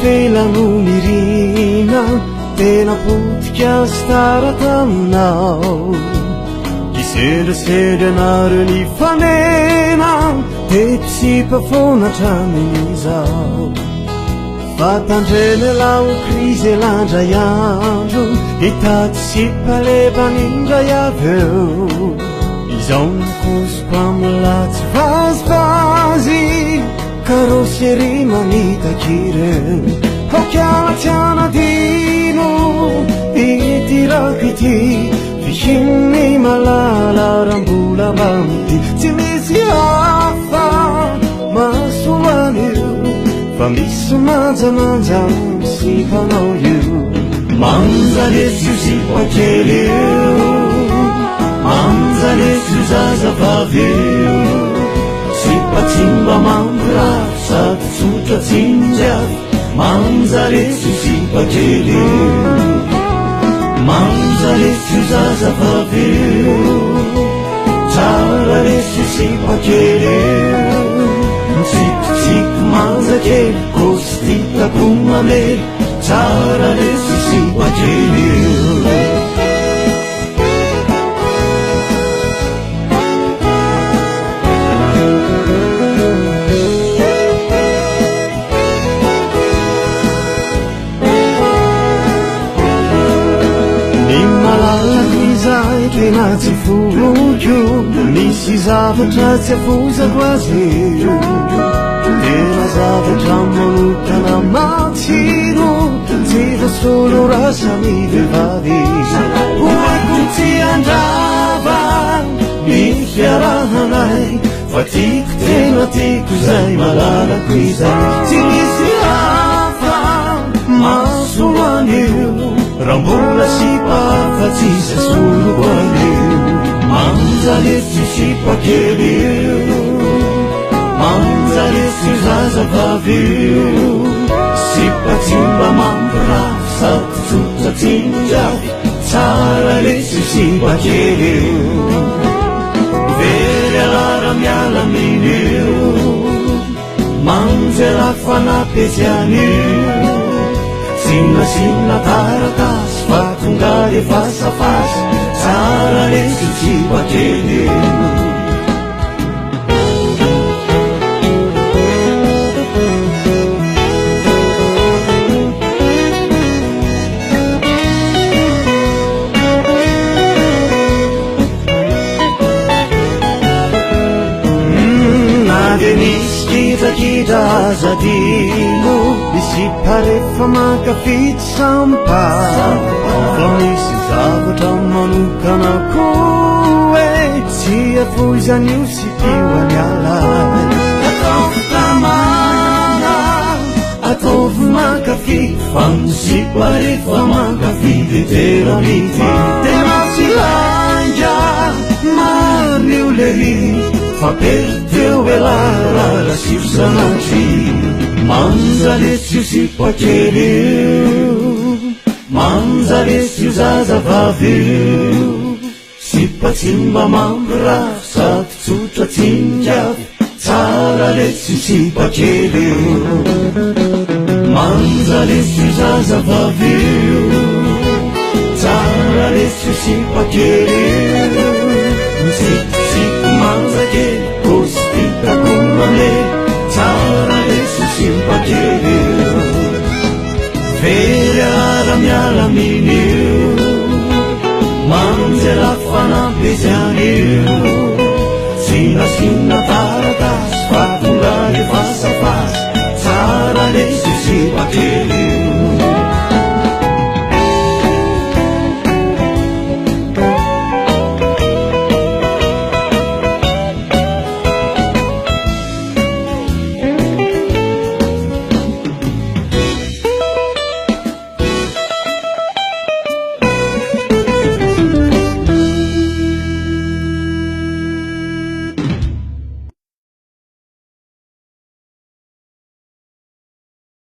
felano mirina tena potika starataminao kisedrasedra anareo ny fanena tepisipafonatramin'izao fatandrena lao krizy elandray andro hitaty sipalebanindray aveo izao nakosoko amlatsy vazivazy karoseri manitakireo hokialatsianadino itirakity fihinny malala rambola mamity tsy misy hafa masoanio fa misy manjananja sipanao io manjalesio sipakelio manjalesio zazavavio sipatsimba mambra sady tsotra tsinjavy manjalesio sipakelio manjalesio zazavavio tsara lesio sipakelio tsikotsiko manjakely kosititako mamely tsara lesio sipakelio tena tsy foloko misy zavatra tsy afozako azy tena zavatra manokana matsiro tsy fasolo rasa ny vehivavy hoaiko tsy andrava ny fiarahanay fa tiako tena tiako zay malalako izay tsy misy hafa masolo anio rambola sipafa tsisa soloko anio manjalesio sipakelio manjalesio zazavavio sipatsimba mambra sady tsotra tsinjavy tsara lesio sipakelio very alara miala minio manjela fanapezianio sinasina taratasy fatonga refasafasy tsara lesio sipakelio kitazadino isiparefa makafity sampa fa misy zavatra manokana koe tsy afoizanio sipioany alay ataovy tamana ataovy makafity fa misiparefa makafity teranity tena tsy lanja mario lery faperteo elara sifsanatry manjalesio sipakelio manjalesio zazavavio sipatsimba mambra sady tsotra tsinjavy tsara lesio sipakelio manjalesio zazavavio tsara lesio sipakelio mitsikotsiko manjakely kosititako mamely tsara lesio sipakelio very ara miala minio manjela fanampezianio sinasina taratasy fatonga refasafasy tsara lesio sipakelio